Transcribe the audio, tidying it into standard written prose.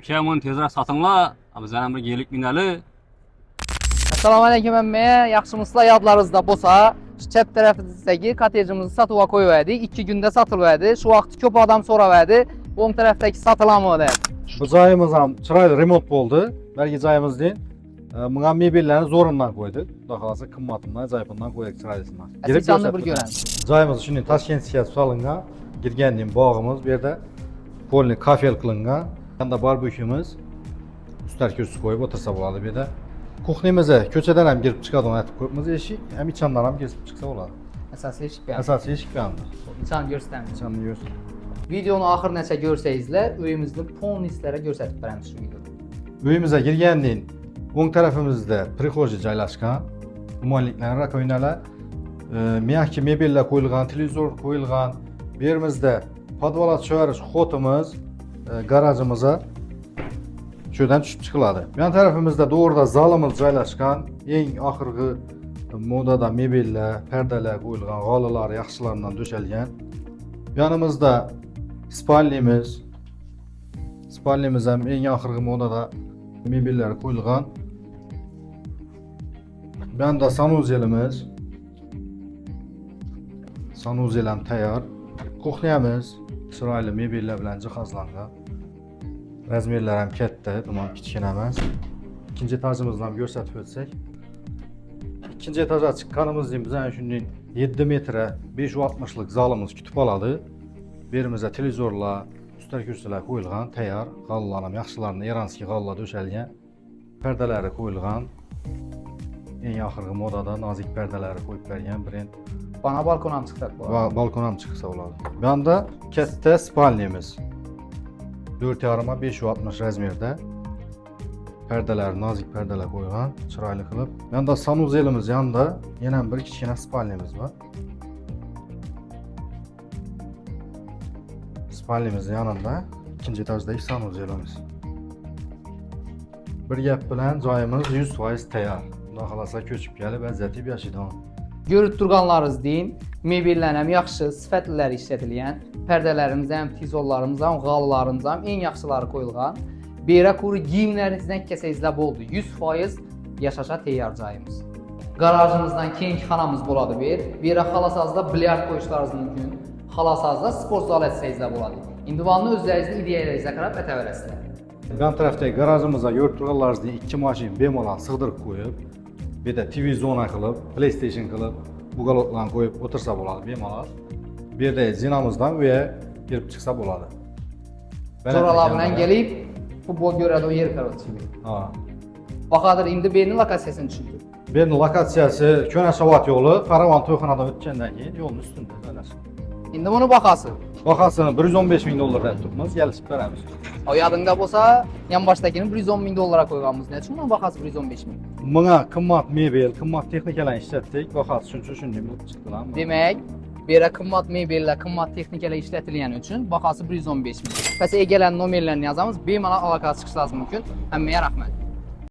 Ülkem onu tezrək satınla. Abi zənəm bir gelik minəli. Assalamu alaykum əmməyə, yaxşımızla yadlarınızda bolsa, şu çəp tərəfimizdəki kotejimizi satıva qoyuverdik. 2 gündə satılıverdi. Şu vaxt köp adam soraverdi. On tərəfdəki satılanmadı. Bu cayımız ham çıraylı remont oldu. Belki cayımız değil. Buna mebellerini zorundan koyduk. Daha kalası kımmatından, zayıfından koyduk çıraylısından. Canlı bir görən. Cayımız şimdi Taşkent siyasi salınga, girgendiğim bağımız, bir de polini kafel kılınga. Yanında barbekümüz, üstler kürsü koyup otursa buladı bir de. Kuxnemize köçeden hem girip çıkadı onu etip koyupumuz eşik, hem içandan hem girip çıksa buladı. Əsas eşik beğendim. Esas eşik beğendir. İçan göstərmir. İçanını görsün. Videonu axır nəsə görsəyizlər, öyümüzdə pon listlərə göstərib verəm şu videoda. Öyümüze girgendiğin on tarafımızda prixoji caylaşkan, umanliklerin rakoynalar, miyahki mebeller koyulgan, televizor koyulgan, birimizde podvalat çöğürüş xotumuz, garajımıza şuradan düşüp çıkıladı. Yan tarafımızda doğruda zalımız caylaşkan, en ahırgı modada mebeller, perdeler koyulgan, galılar, yaxşılarından döşelgen. Yanımızda spalnimiz, spalnimiz hem en ahırgı modada mebeller koyulgan. Ben de sanuzelimiz, sanuzelem tayar. Kuxniyamiz çıraylı mebeller bilen cihazlangan. Razmerler hem katta, tamam kichkina emas. İkinci etajımızdan görsatib o'tsak. İkinci etaja chiqqanimizda bizning shunday 7 metre 560'lık zalımız kütüp aladı. Birimizde televizorlar, üstler kürsülər qoyulgan, tayar, qallarım, yaxşılarını Eranski qalla döşəlgən. Pərdeləri qoyulgan. En axırғы modada nazik pərdeləri qoyub verən brend. Bana balkondan çıxdıq bu. Balkonam çıxsa olardı. Yanda katta spalnimiz. 4,5'a 560 razmerdə. Pərdeləri nazik pərdelər qoyulgan, çıraylı qılıb. Yanda sanuzelimiz yanda, yenə bir kichkina spalnimiz var. Spalnimizin yanında ikinci etajdaki sanuzelimiz. Bir gap bilan joyimiz 100% tayyor. Xudo xolasa köçüb gəlib əzətib yaşayacağıq. Görüb durğanlarınız deyin, mebellər həm yaxşı, sifətlilər işlətilən, pərdələrimiz həm tizollarımız həm qalılarımız həm en yaxşıları qoyulğan. Berə quru giyimlərinizdən kəsəyizlə boldu. 100% yaşaşa təyar cayımız. Garajımızdan keyinki xanamız buladı bir. Berə xalasazda bilyard qoyuşlarınız mümkün. Xalasazda sport zal etsəyizlə buladı. İndividualını özlərinizdə ideyalarınıza qarab ətəvərəsilər. Yan tərəfdəki garajımıza görüb durğanlarınızda 2 maşin bemalal sığdırıb qoyub, bir də TV zona qılıb, PlayStation qılıb, buqalotlarını qoyub otursa boladı bemalal. Bir də zinamızdan öyə girib çıxsa boladı. Zoralar bilan gəlib futbol görədi o yer qarşısında. Ha. Baxadır indi Bernin lokasiyasını düşündür. Bernin lokasiyası Könə Savat yolu, Karavan toyxanadan ötəndən keyin yolun üstündə dönəsən. İndi bunu baxası. Baxasını $115.000 tutmaz, gəlişib verəmiz. O yadında bolsa, yan başdakini $110.000 qoyğanımız nə üçün? Bunu baxası $115.000. Buna qımmat mebel, qımmat texnikalar işlətdik, baxası üçün çıxdılar. Demək, belə qımmat mebellər, qımmat texnikalar işlətilən üçün baxası $115.000. Bəs gələn nömrələrini yazamız, bemalal əlaqə çıxışınız mümkün. Həmməyə rəhmət.